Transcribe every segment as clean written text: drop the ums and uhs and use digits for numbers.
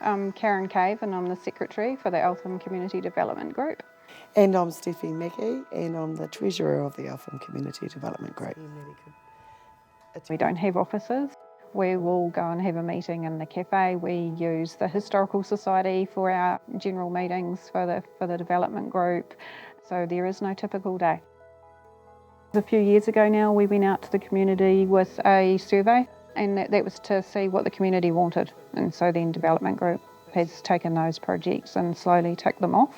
I'm Karen Cave and I'm the Secretary for the Eltham Community Development Group. And I'm Steffi Mackey and I'm the Treasurer of the Eltham Community Development Group. We don't have offices. We will go and have a meeting in the cafe. We use the Historical Society for our general meetings for the development group. So there is no typical day. A few years ago now we went out to the community with a survey, and that was to see what the community wanted. And so then Development Group has taken those projects and slowly ticked them off.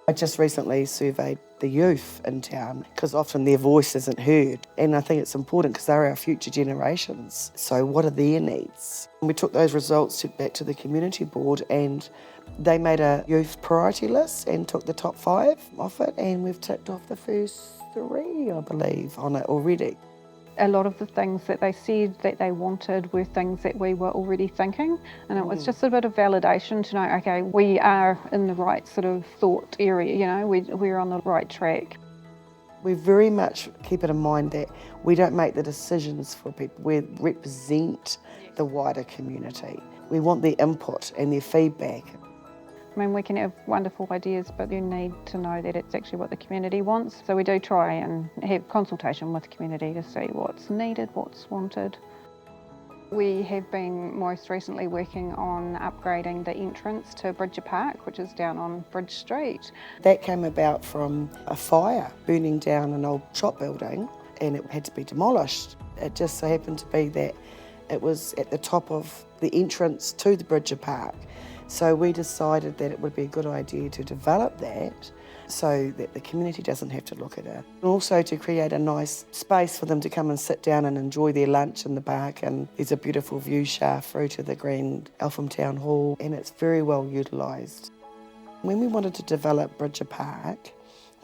I just recently surveyed the youth in town because often their voice isn't heard, and I think it's important because they're our future generations. So what are their needs? We took those results back to the community board and they made a youth priority list and took the top 5 off it, and we've ticked off the first 3, I believe, on it already. A lot of the things that they said that they wanted were things that we were already thinking, and it was just a bit of validation to know, okay, we are in the right sort of thought area, you know, we're on the right track. We very much keep it in mind that we don't make the decisions for people, we represent the wider community. We want their input and their feedback. I mean, we can have wonderful ideas, but you need to know that it's actually what the community wants. So we do try and have consultation with the community to see what's needed, what's wanted. We have been most recently working on upgrading the entrance to Bridger Park, which is down on Bridge Street. That came about from a fire burning down an old shop building, and it had to be demolished. It just so happened to be that it was at the top of the entrance to the Bridger Park. So we decided that it would be a good idea to develop that so that the community doesn't have to look at it. And also to create a nice space for them to come and sit down and enjoy their lunch in the park, and there's a beautiful view shaft through to the grand Eltham Town Hall, and it's very well utilised. When we wanted to develop Bridger Park,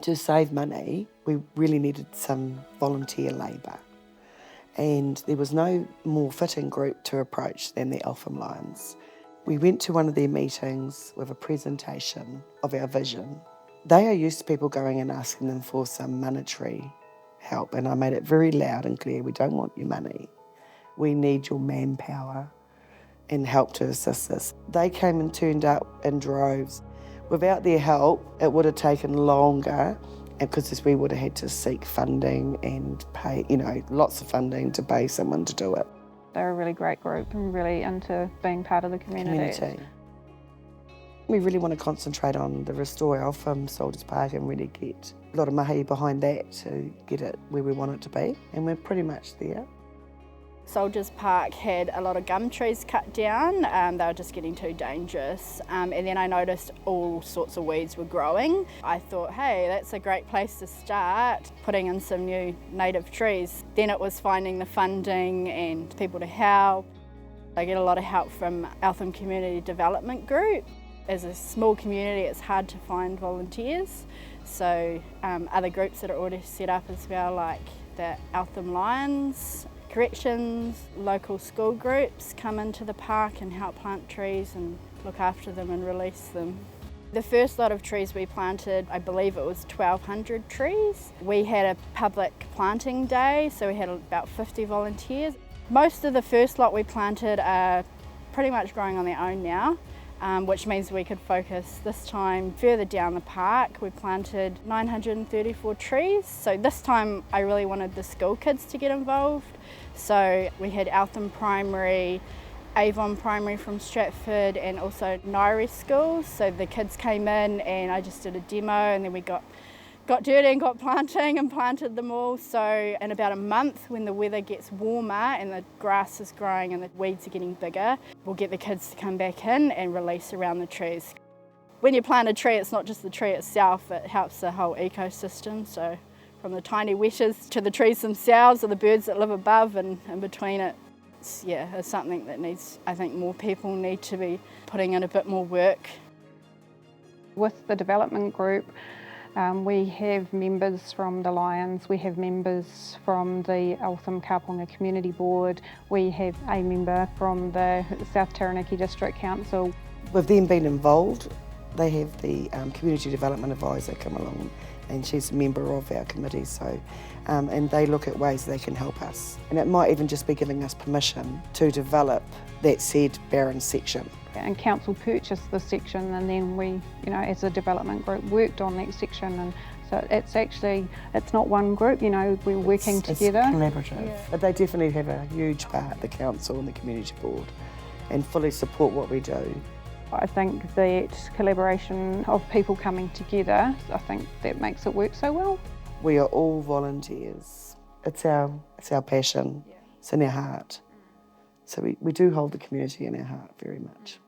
to save money, we really needed some volunteer labour. And there was no more fitting group to approach than the Eltham Lions. We went to one of their meetings with a presentation of our vision. They are used to people going and asking them for some monetary help, and I made it very loud and clear, we don't want your money. We need your manpower and help to assist us. They came and turned up in droves. Without their help, it would have taken longer, because we would have had to seek funding and pay, lots of funding to pay someone to do it. They're a really great group and really into being part of the community. We really want to concentrate on the Restore Eltham Soldiers Park and really get a lot of mahi behind that to get it where we want it to be, and we're pretty much there. Soldiers Park had a lot of gum trees cut down, they were just getting too dangerous, and then I noticed all sorts of weeds were growing. I thought, hey, that's a great place to start, putting in some new native trees. Then it was finding the funding and people to help. I get a lot of help from Eltham Community Development Group. As a small community, it's hard to find volunteers, so other groups that are already set up as well, like the Eltham Lions, corrections, local school groups come into the park and help plant trees and look after them and release them. The first lot of trees we planted, I believe it was 1,200 trees. We had a public planting day, so we had about 50 volunteers. Most of the first lot we planted are pretty much growing on their own now, which means we could focus this time further down the park. We planted 934 trees, so this time I really wanted the school kids to get involved. So we had Eltham Primary, Avon Primary from Stratford, and also Nairi schools. So the kids came in and I just did a demo, and then we got dirty and got planting and planted them all. So in about a month, when the weather gets warmer and the grass is growing and the weeds are getting bigger, we'll get the kids to come back in and release around the trees. When you plant a tree, it's not just the tree itself, it helps the whole ecosystem. So from the tiny wetters to the trees themselves, or the birds that live above and in between it. It's something that I think more people need to be putting in a bit more work. With the development group, we have members from the Lions, we have members from the Eltham Community Board, we have a member from the South Taranaki District Council. With them being involved, they have the Community Development Advisor come along, and she's a member of our committee, so and they look at ways they can help us. And it might even just be giving us permission to develop that said barren section And council purchased the section, and then we, as a development group, worked on that section. And so it's not one group, we're working together. It's collaborative. Yeah. But they definitely have a huge part, the council and the community board, and fully support what we do. I think that collaboration of people coming together, I think that makes it work so well. We are all volunteers. It's our passion. Yeah. It's in our heart. So we do hold the community in our heart very much.